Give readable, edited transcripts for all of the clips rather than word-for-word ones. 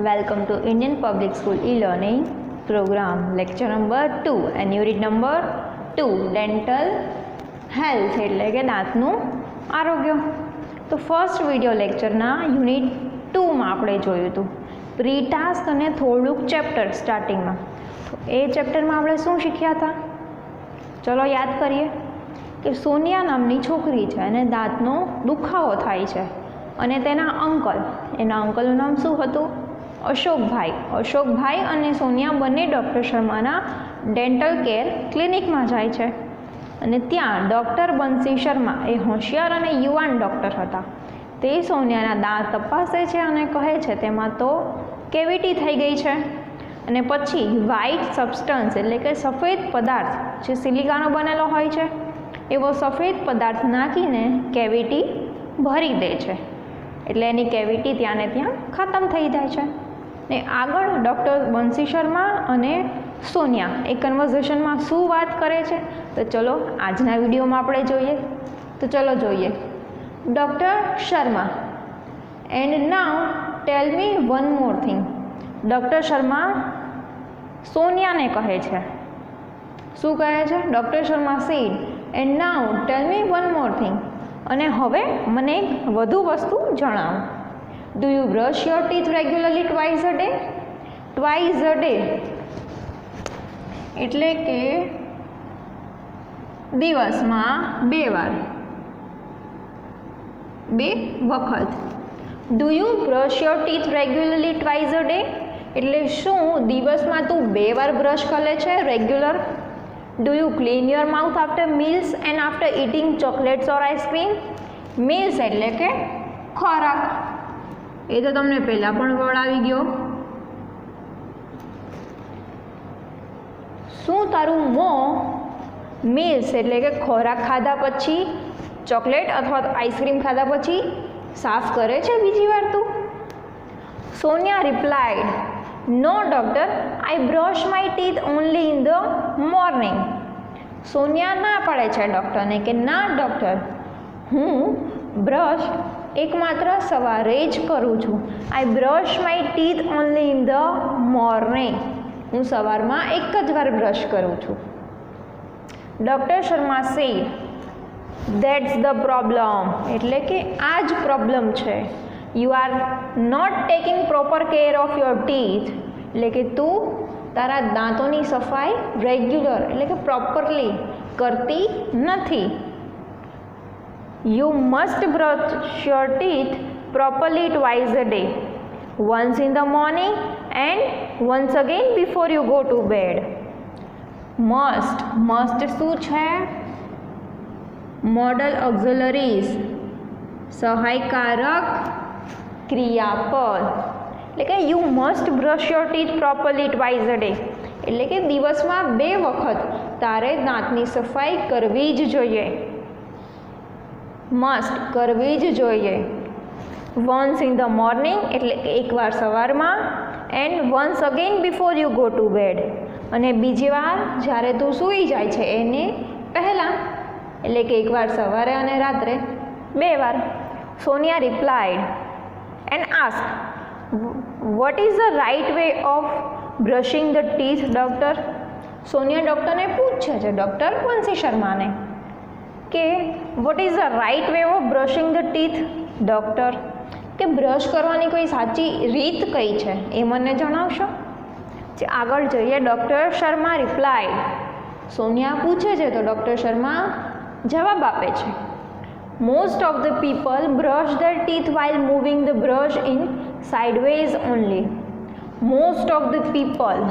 Welcome to Indian Public School e-learning program lecture number 2 and unit number 2 dental health એટલે કે દાંતનું આરોગ્ય. તો first video લેક્ચરના unit 2માં આપણે જોયું હતું પ્રી ટાસ્ક અને થોડુંક ચેપ્ટર સ્ટાર્ટિંગમાં. તો એ ચેપ્ટરમાં આપણે શું શીખ્યા હતા? ચલો યાદ કરીએ કે સોનિયા નામની છોકરી છે અને દાંતનો દુખાવો થાય છે અને તેના એના અંકલનું નામ શું હતું? અશોકભાઈ અને સોનિયા બંને ડૉક્ટર શર્માના ડેન્ટલ કેર ક્લિનિકમાં જાય છે અને ત્યાં ડૉક્ટર બંસી શર્મા એ હોશિયાર અને યુવાન ડૉક્ટર હતા. તે સોનિયાના દાંત તપાસે છે અને કહે છે તેમાં તો કેવિટી થઈ ગઈ છે અને પછી વ્હાઇટ સબસ્ટન્સ એટલે કે સફેદ પદાર્થ જે સિલિકાનો બનેલો હોય છે એવો સફેદ પદાર્થ નાખીને કેવિટી ભરી દે છે એટલે એની કેવિટી ત્યાં ને ત્યાં ખતમ થઈ જાય છે. ને આગળ ડૉક્ટર બંસી શર્મા અને સોનિયા એ કન્વર્ઝેશનમાં શું વાત કરે છે તો ચલો આજના વિડીયોમાં આપણે જોઈએ. તો ચલો જોઈએ. Doctor Sharma and now tell me one more thing. Doctor Sharma સોનિયાને કહે છે. શું કહે છે? Doctor Sharma said and now tell me one more thing. અને હવે મને એક વધુ વસ્તુ જણાવો. Do you brush your teeth regularly twice a day? Twice a day એટલે કે દિવસમાં 2 વાર, 2 વખત. Do you brush your teeth regularly twice a day એટલે શું દિવસમાં તું 2 વાર બ્રશ કરે છે regular? Do you clean your mouth after meals and after eating chocolates or ice cream? Meals એટલે કે ખોરાક. એ તો તમને પહેલાં પણ વડ આવી ગયો. શું તારું મોં meals એટલે કે ખોરાક ખાધા પછી, ચોકલેટ અથવા તો આઈસ્ક્રીમ ખાધા પછી સાફ કરે છે બીજી વાર તું? Sonia replied, no doctor, I brush my teeth only in the morning. Sonia ના પાડે છે ડૉક્ટરને કે ના ડૉક્ટર, હું બ્રશ એકમાત્ર સવારે જ કરું છું. I brush my teeth only in the morning. હું સવારમાં એક જ વાર બ્રશ કરું છું. Doctor Sharma said, that's the problem એટલે કે આ જ પ્રોબ્લેમ છે. You are not taking proper care of your teeth એટલે કે તું તારા દાંતોની સફાઈ રેગ્યુલર એટલે કે પ્રોપરલી કરતી નથી. You must brush your teeth properly twice a day, once in the morning and once again before you go to bed. Must શું છે? મોડલ ઓક્ઝિલરીઝ સહાયકારક ક્રિયાપદ એટલે કે you must brush your teeth properly twice a day એટલે કે દિવસમાં 2 વખત તારે દાંતની સફાઈ કરવી જ જોઈએ. મસ્ટ કરવી જ જોઈએ. વન્સ ઇન ધ મોર્નિંગ એટલે કે એકવાર સવારમાં and once again before you go to bed અને બીજી વાર જ્યારે તું સૂઈ જાય છે એને પહેલાં એટલે કે એકવાર સવારે અને રાત્રે 2 વાર. Sonia replied and ask, what is the right way of brushing the teeth, doctor? Sonia ડૉક્ટરને પૂછે છે, ડૉક્ટર બંસી શર્માને, કે what is the right way of brushing the teeth, doctor? કે બ્રશ કરવાની કોઈ સાચી રીત કઈ છે એ મને જણાવશો? જે આગળ જોઈએ. ડૉક્ટર શર્મા રિપ્લાઇડ, સોનિયા પૂછે છે તો ડૉક્ટર શર્મા જવાબ આપે છે. Most of the people brush their teeth while moving the brush in sideways only. Most of the people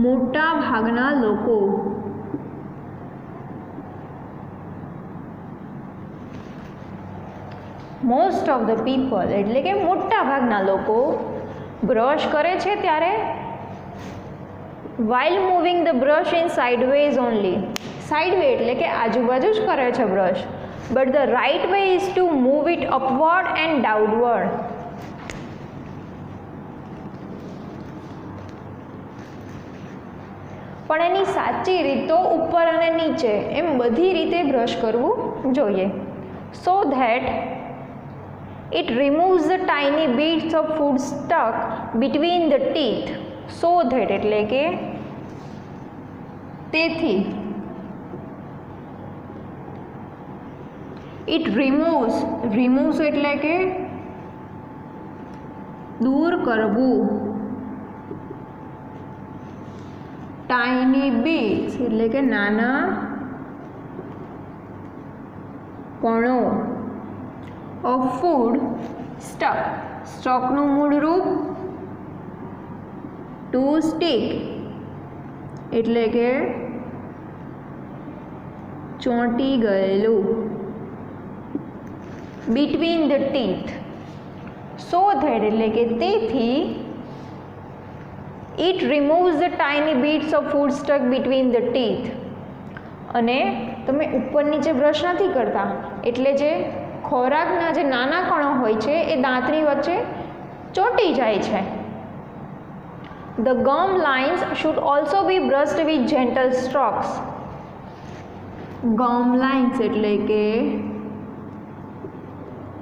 મોટા ભાગના લોકો મોસ્ટ ઓફ ધ પીપલ એટલે કે મોટા ભાગના લોકો બ્રશ કરે છે ત્યારે while moving the brush in sideways only. Sideway એટલે કે આજુબાજુ જ કરે છે brush. But the right way is to move it upward and downward. પણ એની સાચી રીત તો ઉપર અને નીચે એમ બધી રીતે બ્રશ કરવું જોઈએ, so that it રિમૂવ્સ the tiny bits of food stuck between the teeth. So that એટલે કે તેથી. ઇટ રિમૂવ્સ એટલે કે દૂર કરવું, ટાઇની બીટ્સ એટલે કે નાના કણો, ઓફ ફૂડ સ્ટકનું મૂળ રૂપ ટુ સ્ટીક એટલે કે ચોંટી ગયેલું, between the teeth. So that એટલે કે તેથી. It રિમૂવ્સ the tiny bits of food stuck between the teeth. અને તમે ઉપર નીચે બ્રશ નથી કરતા એટલે જે ખોરાકના જે નાના કણો હોય છે એ દાંતની વચ્ચે ચોંટી જાય છે. The gum lines should also be brushed with gentle strokes. Gum lines એટલે કે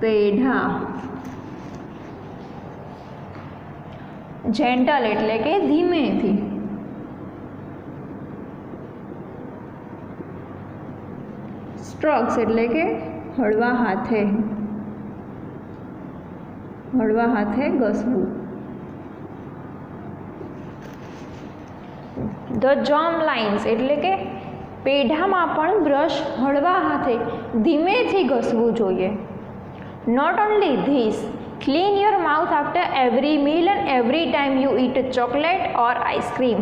પેઢા, જેન્ટલ એટલે કે ધીમેથી. સ્ટ્રોક્સ એટલે કે હળવા હાથે ઘસવું. ધ જમ લાઇન્સ એટલે કે પેઢામાં પણ બ્રશ હળવા હાથે ધીમેથી ઘસવું જોઈએ. Not only this, clean your mouth after every meal and every time you eat chocolate or ice cream.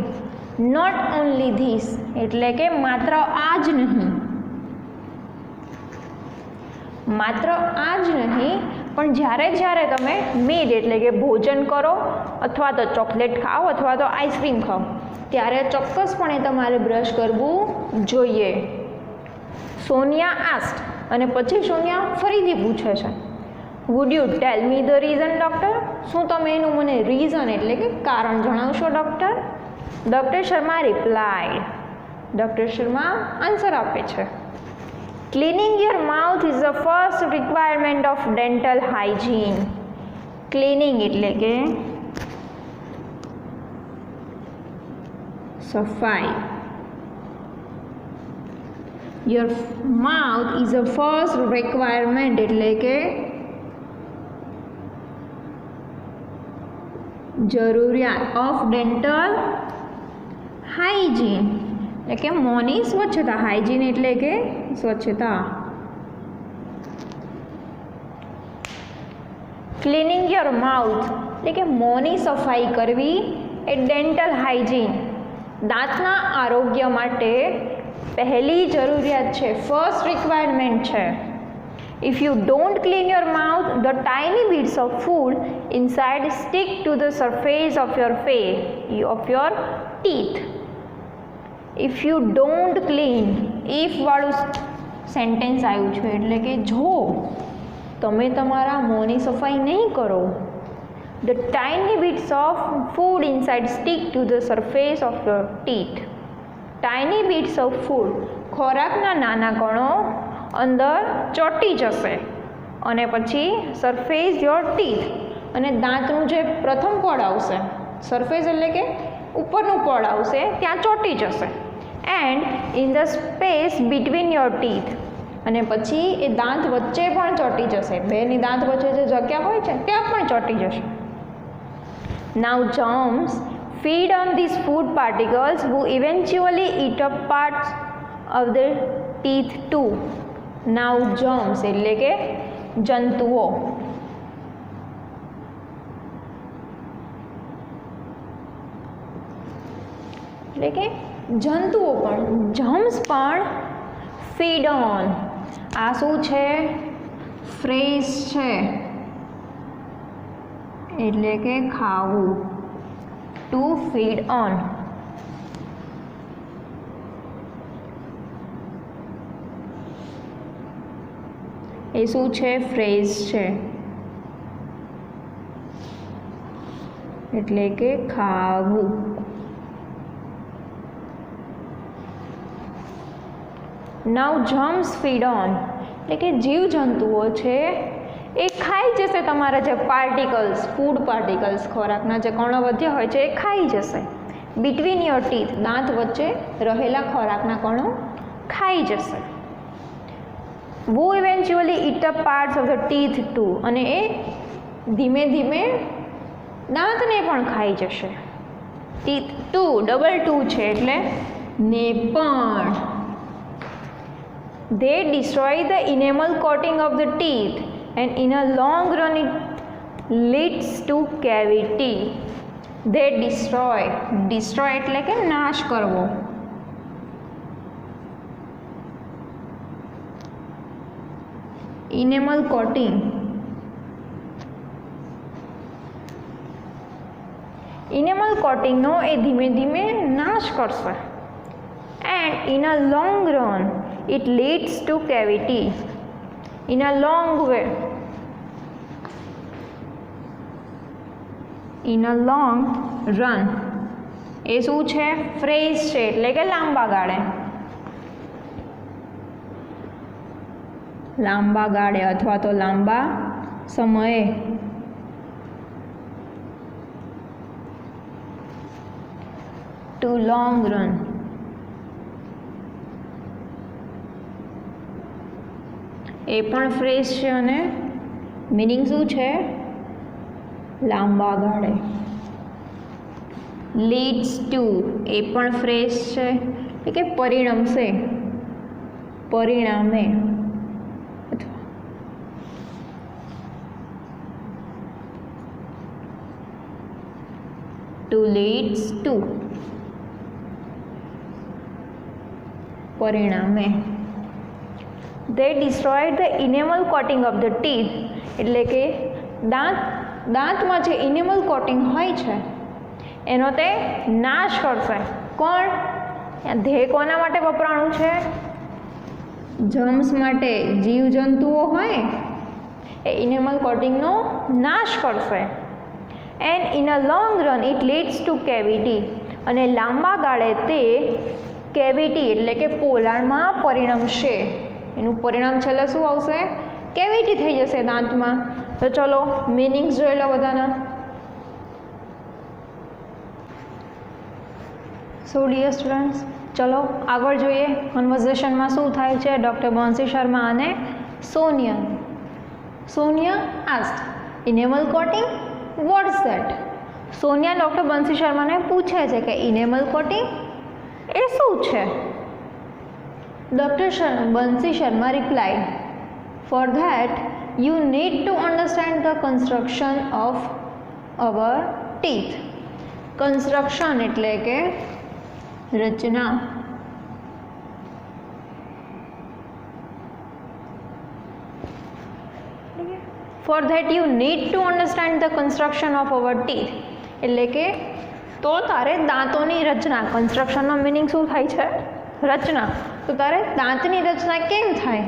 Not only this એટલે કે માત્ર આ જ નહીં, પણ જ્યારે તમે મીલ એટલે કે ભોજન કરો અથવા તો ચોકલેટ ખાઓ અથવા તો આઈસ્ક્રીમ ખાઓ ત્યારે ચોક્કસપણે તમારે બ્રશ કરવું જોઈએ. સોનિયા આસ્ક્ડ, અને પછી સોનિયા ફરીથી પૂછે છે, would you tell me the reason doctor? શું તમે એનું મને રીઝન એટલે કે કારણ જણાવશો doctor? Doctor Sharma replied, doctor Sharma answer આપે છે, cleaning your mouth is the first requirement of dental hygiene. Cleaning એટલે કે સફાઈ. Your mouth is a first requirement એટલે કે જરૂરિયાત ઓફ ડેન્ટલ હાઇજીન એટલે કે મોંની સ્વચ્છતા. હાઇજીન એટલે કે સ્વચ્છતા. ક્લીનિંગ યોર માઉથ એટલે કે મોંની સફાઈ કરવી એ ડેન્ટલ હાઇજીન દાંતના આરોગ્ય માટે પહેલી જરૂરિયાત છે, ફર્સ્ટ રિક્વાયરમેન્ટ છે. If you don't clean your mouth, the tiny bits of food inside stick to the surface of your teeth. If you don't clean, if વાળું સેન્ટેન્સ આવ્યું છે એટલે કે જો તમે તમારા મોંની સફાઈ નહીં કરો, the tiny bits of food inside stick to the surface of your teeth. Tiny bits of food, ખોરાકના નાના કણો અંદર ચોંટી જશે અને પછી સરફેસ યોર ટીથ અને દાંતનું જે પ્રથમ પડ આવશે, સરફેસ એટલે કે ઉપરનું પડ આવશે ત્યાં ચોંટી જશે. And in the space between your teeth, અને પછી એ દાંત વચ્ચે પણ ચોંટી જશે, બેની દાંત વચ્ચે જે જગ્યા હોય છે ત્યાં પણ ચોંટી જશે. નાઉ germs feed on these food particles who eventually eat up parts of the teeth too. Now germs એટલે કે જંતુઓ. એટલે કે જંતુઓ પણ, જમ્સ પણ ફીડ ઓન. આ શું છે? ફ્રેશ છે એટલે કે ખાવું. Two feed on. એ શું છે? ફ્રેઝ છે એટલે કે ખાવું. નાઉ જમ્સ ફીડ ઓન, એટલે કે જીવજંતુઓ છે એ ખાઈ જશે તમારા જે પાર્ટિકલ્સ, ફૂડ પાર્ટિકલ્સ, ખોરાકના જે કણો વધ્યા હોય છે એ ખાઈ જશે. બિટવીન યોર ટીથ, દાંત વચ્ચે રહેલા ખોરાકના કણો ખાઈ જશે. વો eventually eat up parts of the teeth too, અને એ ધીમે ધીમે દાંતને પણ ખાઈ જશે. ટીથ ટુ, ડબલ ટુ છે એટલે ને પણ. They destroy the enamel coating of the teeth and in a long run it leads to cavity. They destroy, destroy એટલે કે નાશ કરવો. enamel coating, enamel coating નો એ ધીમે ધીમે નાશ કરશે. and in a long run it leads to cavity. in a long way, in a long run એ શું છે? ફ્રેઝ છે એટલે કે લાંબા ગાળે, લાંબા ગાળે અથવા તો લાંબા સમયે. ટુ લોંગ રન, એ પણ ફ્રેઝ છે અને મિનિંગ શું છે? લાંબા ગાળે. લીડ્સ ટુ, એ પણ ફ્રેઝ છે એટલે કે પરિણમશે, પરિણામે. ટુ લીડ્સ ટુ, પરિણામે. They destroyed the enamel coating of the teeth, એટલે કે દાંતમાં જે enamel coating હોય છે એનો તે નાશ કરશે. કોણ? ધ્યેય કોના માટે વપરાણું છે? જમ્સ માટે, જીવજંતુઓ હોય એ enamel coatingનો નાશ કરશે. and in a long run it leads to cavity, અને લાંબા ગાળે તે કેવિટી એટલે કે પોલાણમાં પરિણમશે. એનું પરિણામ છેલ્લે શું આવશે? કેવિટી થઈ જશે દાંતમાં. તો ચલો મિનિંગ્સ જોઈ લો બધાના. સો ડિયર સ્ટુડન્ટ્સ, ચલો આગળ જોઈએ કન્વર્ઝેશનમાં શું થાય છે. ડૉક્ટર બંસી શર્મા અને સોનિયા. Sonia asked enamel coating, what's that? Sonia doctor Bansi શર્માને પૂછે છે કે enamel coating એ શું છે? Dr. Bansi Sharma replied, for that you need to understand the construction of our teeth. Construction એટલે કે રચના. For that you need to understand the construction of our teeth, એટલે કે તો તારે દાંતોની રચના, કન્સ્ટ્રક્શનનો મિનિંગ શું થાય છે? રચના. તો તારે દાંતની રચના કેમ થાય,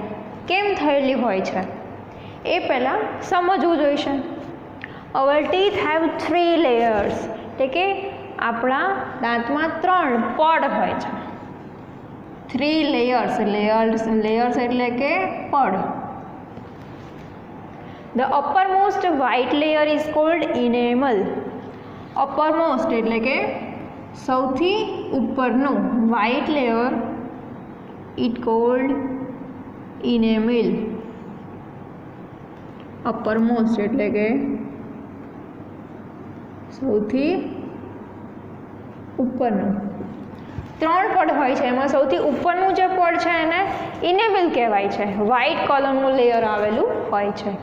કેમ થયેલી હોય છે એ પહેલાં સમજવું જોઈશે. અવર ટીથ હેવ 3 layers, એટલે કે આપણા દાંતમાં 3 પડ હોય છે. 3 layers, લેયર્સ એટલે કે પડ. The uppermost white layer is called enamel. uppermost એટલે કે સૌથી ઉપરનું, white layer it called enamel. uppermost એટલે કે સૌથી ઉપરનું. 3 પડ હોય છે, એમાં સૌથી ઉપરનું જે પડ છે એને enamel કહેવાય છે. વ્હાઇટ કલરનું લેયર આવેલું હોય છે.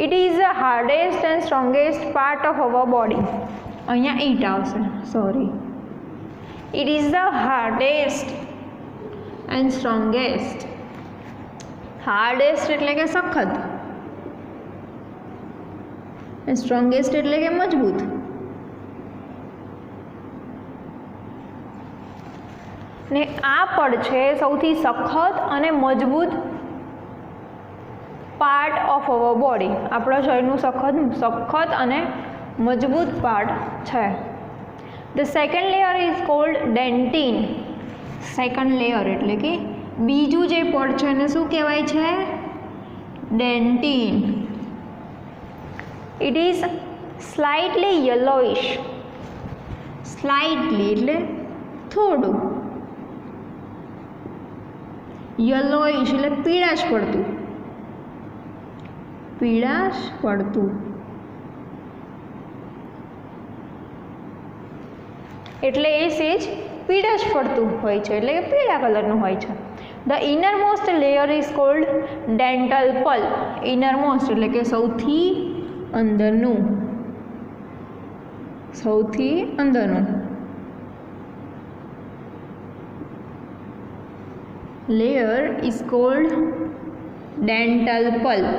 It is the hardest and strongest part of our body. અહીંયા it આવશે, sorry. It is the hardest and strongest. Hardest એટલે કે સખત, and strongest એટલે કે મજબૂત. ને આ પડ છે સૌથી સખત અને મજબૂત પાર્ટ ઓફ અવર બોડી. આપણા શરીરનું સખત અને મજબૂત પાર્ટ છે. The second layer is cold dentine. Second layer એટલે કે બીજું જે પડ છે એને શું કહેવાય છે? Dentin. It is slightly yellowish. Slightly એટલે થોડું, યલોઇશ એટલે પીળાશ પડતું, પીળાશ પડતું. એટલે એ સેજ પીળાશ પડતું હોય છે, એટલે કે પીળા કલરનું હોય છે. The innermost layer is called dental pulp. Innermost એટલે કે સૌથી અંદરનું, સૌથી અંદરનું. Layer is called dental pulp.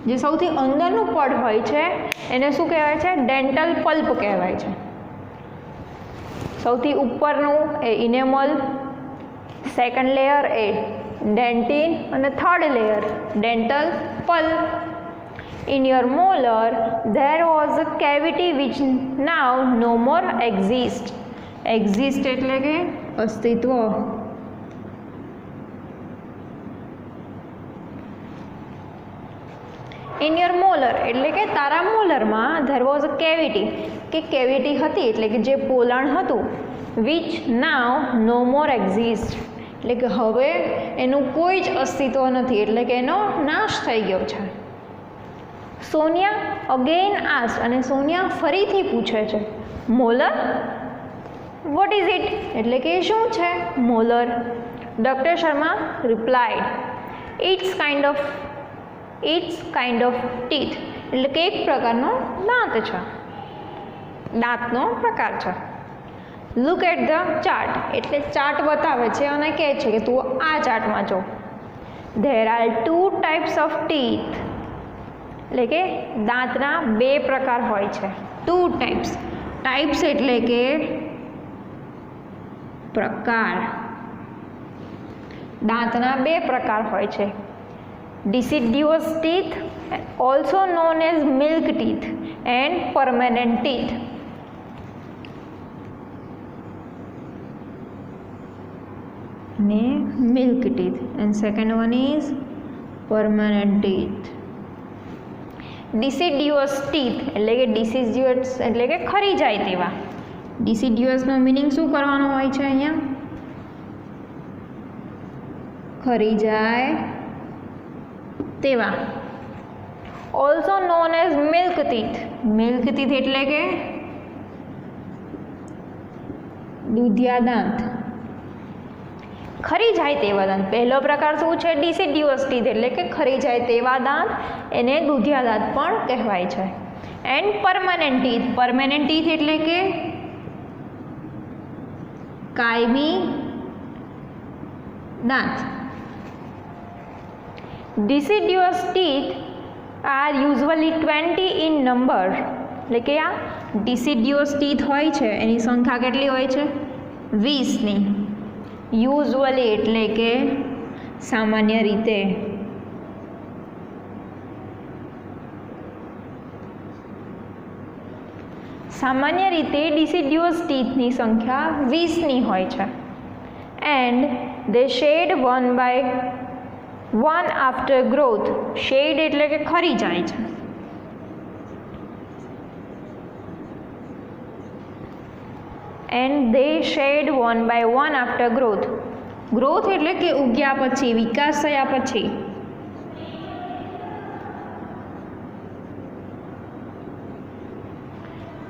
જે સૌથી અંદરનું પડ હોય છે એને શું કહેવાય છે? ડેન્ટલ પલ્પ કહેવાય છે. સૌથી ઉપરનું એ ઇનેમલ, સેકન્ડ લેયર એ ડેન્ટિન અને third layer dental pulp. In your molar there was a cavity which now no more exists. Exist એટલે કે અસ્તિત્વ. In your molar એટલે કે તારા મોલરમાં there was a cavity, કે કેવિટી હતી એટલે કે જે પોલાણ હતું, which now no more exists એટલે કે હવે એનું કોઈ જ અસ્તિત્વ નથી, એટલે કે એનો નાશ થઈ ગયો છે. સોનિયા અગેન આસ્ક, અને સોનિયા ફરીથી પૂછે છે, મોલર વોટ ઇઝ ઇટ એટલે કે શું છે molar? Doctor Sharma replied, it's kind of teeth એટલે કે એક પ્રકારનો દાંત છે, દાંતનો પ્રકાર છે. લુક એટ ધ ચાર્ટ એટલે ચાર્ટ બતાવે છે અને કહે છે કે તું આ ચાર્ટમાં જો. There are 2 types of teeth એટલે કે દાંતના 2 પ્રકાર હોય છે. 2 ટાઈપ્સ. ટાઈપ્સ એટલે કે પ્રકાર. દાંતના 2 પ્રકાર હોય છે. deciduous teeth, also known as milk teeth, and permanent teeth. Milk teeth, and second one is permanent teeth. deciduous teeth એટલે કે deciduous એટલે કે ખરી જાય તેવા. deciduous નો મીનિંગ શું કરવાનો હોય છે અહીંયા? ખરી જાય તેવા. Also known as milk teeth. Milk teeth એટલે કે દૂધિયા દાંત. ખરી જાય તેવા દાંત. પહેલો પ્રકાર શું છે? ડિસિડ્યુઅસ ટીથ એટલે કે ખરી જાય તેવા દાંત, એને દૂધિયા દાંત પણ કહેવાય છે. And permanent teeth. Permanent teeth એટલે કે કાયમી દાંત. deciduous teeth are usually 20 in number એટલે કે આ deciduous teeth હોય છે એની સંખ્યા કેટલી હોય છે? 20ની. યુઝવલી એટલે કે સામાન્ય રીતે. સામાન્ય રીતે deciduous teethની સંખ્યા 20ની હોય છે. And they shed one by one after growth. Shed એટલે કે ખરી જાય છે. And they shed one by one after growth. Growth એટલે કે ઉગ્યા પછી, વિકાસ થયા પછી.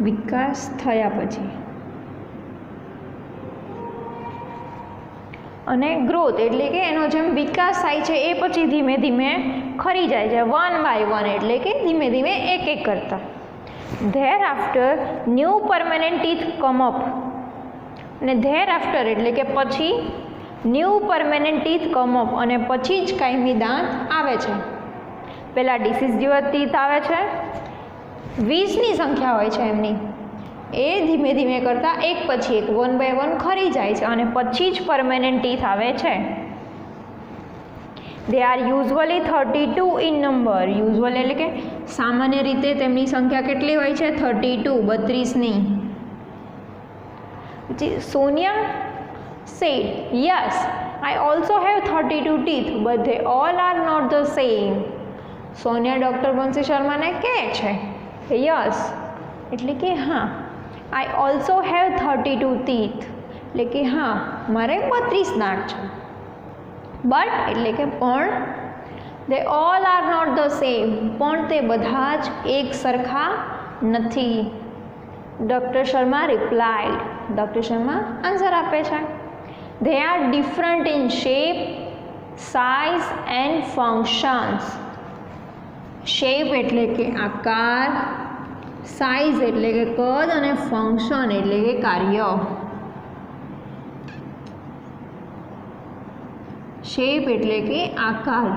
વિકાસ થયા પછી. અને ગ્રોથ એટલે કે એનો જેમ વિકાસ થાય છે એ પછી ધીમે ધીમે ખરી જાય છે. 1 by 1 એટલે કે ધીમે ધીમે એક એક કરતા. Thereafter new permanent teeth come up. અને ધેર આફ્ટર એટલે કે પછી, new permanent teeth come up અને પછી જ કાયમી દાંત આવે છે. પહેલાં deciduous ટીથ આવે છે, 20ની સંખ્યા હોય છે એમની, એ ધીમે ધીમે કરતાં એક પછી એક 1 by 1 ખરી જાય છે અને પછી જ પરમેનન્ટ ટીથ આવે છે. They are usually 32 in number. Usual એટલે કે સામાન્ય રીતે તેમની સંખ્યા કેટલી હોય છે? 32, 32ની. પછી Sonia said, yes, I also have 32 teeth, but they all are not the same. Sonia doctor Bansi શર્માને કહે છે કે યસ એટલે કે હા, આઈ ઓલ્સો હેવ 32 teeth એટલે કે હા મારે 32 દાંત છે. બટ એટલે કે પણ they all are not the same પણ તે બધા જ એક સરખા નથી. Doctor Sharma replied doctor Sharma answer આપે છે they are different in shape, size and functions. Shape એટલે કે આકાર, સાઇઝ એટલે કે કદ અને ફંક્શન એટલે કે કાર્ય. શેપ એટલે કે આકાર,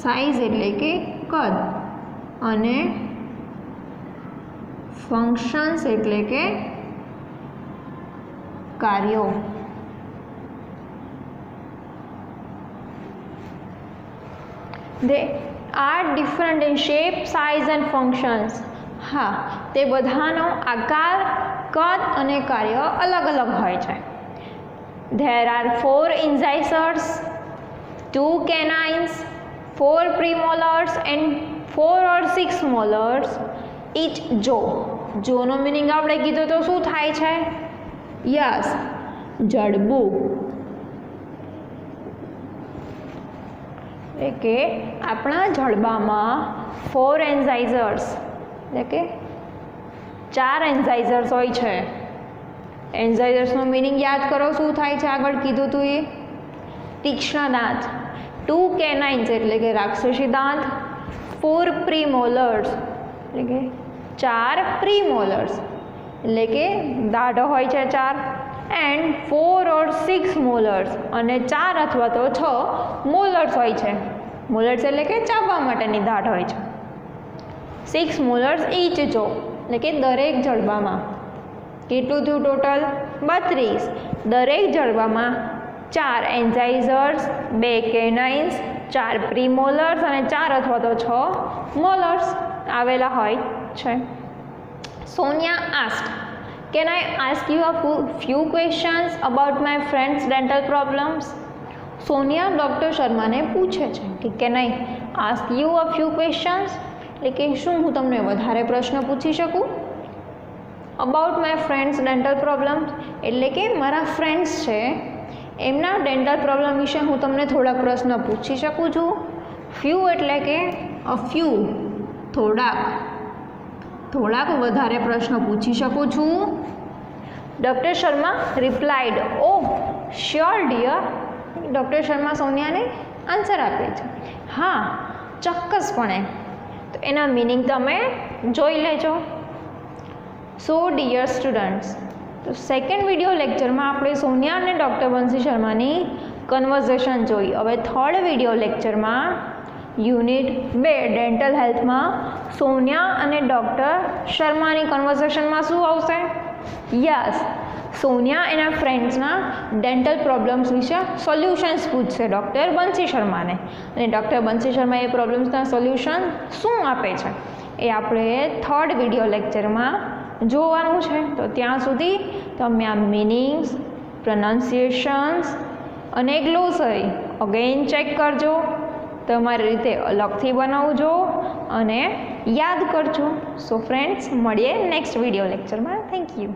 સાઇઝ એટલે કે કદ અને ફંક્શન્સ એટલે કે કાર્યો. They are different in shape, size and functions. હા, તે બધાનો આકાર, કદ અને કાર્ય અલગ અલગ હોય છે. There are 4 incisors, 2 canines, 4 premolars and 4 or 6 molars. each jaw. જોનો meaning આપણે કીધું તો શું થાય છે? યસ, જડબું. એટલે કે આપણા જડબામાં 4 એન્ઝાઇઝર્સ એટલે કે 4 એન્ઝાઇઝર્સ હોય છે. એન્ઝાઇઝર્સનો મિનિંગ યાદ કરો શું થાય છે? આગળ કીધું હતું એ તીક્ષ્ણ દાંત. 2 કેનાઇન્સ એટલે કે રાક્ષસી દાંત. 4 પ્રીમોલર્સ એટલે કે 4 પ્રીમોલર્સ એટલે કે દાઢો હોય છે 4. એન્ડ 4 or 6 મોલર્સ અને 4 અથવા તો 6 મોલર્સ હોય છે. મોલર્સ એટલે કે ચાવવા માટેની દાઢ હોય છે. 6 મોલર્સ ઈચ જો એટલે કે દરેક જડબામાં. કેટલું થયું ટોટલ? 32. દરેક જડબામાં 4 એન્ઝાઇઝર્સ, 2 કેનાઇન્સ, 4 પ્રીમોલર્સ અને 4 અથવા તો 6 મોલર્સ આવેલા હોય છે. Sonia asked, Can I ask you a few questions about my friend's dental problems? Sonia doctor શર્માને પૂછે છે કે can I ask you a few questions એટલે કે શું હું તમને વધારે પ્રશ્ન પૂછી શકું? About my friends dental problems એટલે કે મારા ફ્રેન્ડ્સ છે એમના ડેન્ટલ પ્રોબ્લેમ વિશે હું તમને થોડાક પ્રશ્ન પૂછી શકું છું. ફ્યુ એટલે કે અ ફ્યુ થોડાક વધારે પ્રશ્ન પૂછી શકું છું. Doctor Sharma replied, oh sure dear. Doctor Sharma સોનિયાને આન્સર આપે છે, હા ચોક્કસપણે. તો એના મિનિંગ તમે જોઈ લેજો. સો ડિયર સ્ટુડન્ટ્સ, તો સેકન્ડ વિડીયો લેક્ચરમાં આપણે સોનિયા અને ડૉક્ટર બંસી શર્માની કન્વર્ઝેશન જોઈ. હવે થર્ડ વિડીયો લેક્ચરમાં યુનિટ 2 ડેન્ટલ હેલ્થમાં સોનિયા અને ડૉક્ટર શર્માની કન્વર્ઝેશનમાં શું આવશે? યસ, સોનિયા એના ફ્રેન્ડ્સના ડેન્ટલ પ્રોબ્લેમ્સ વિશે સોલ્યુશન્સ પૂછશે ડૉક્ટર બંસી શર્માને, અને ડૉક્ટર બંસી શર્મા એ પ્રોબ્લેમ્સના સોલ્યુશન શું આપે છે એ આપણે થર્ડ વિડીયો લેક્ચરમાં જોવાનું છે. તો ત્યાં સુધી તમે આ મિનિંગ્સ, પ્રોનાઉન્સિએશન્સ અને ગ્લોસરી અગેન ચેક કરજો. તમારી રીતે અલગથી બનાવજો અને યાદ કરજો. સો ફ્રેન્ડ્સ, મળીએ નેક્સ્ટ વિડીયો લેક્ચરમાં. Thank you.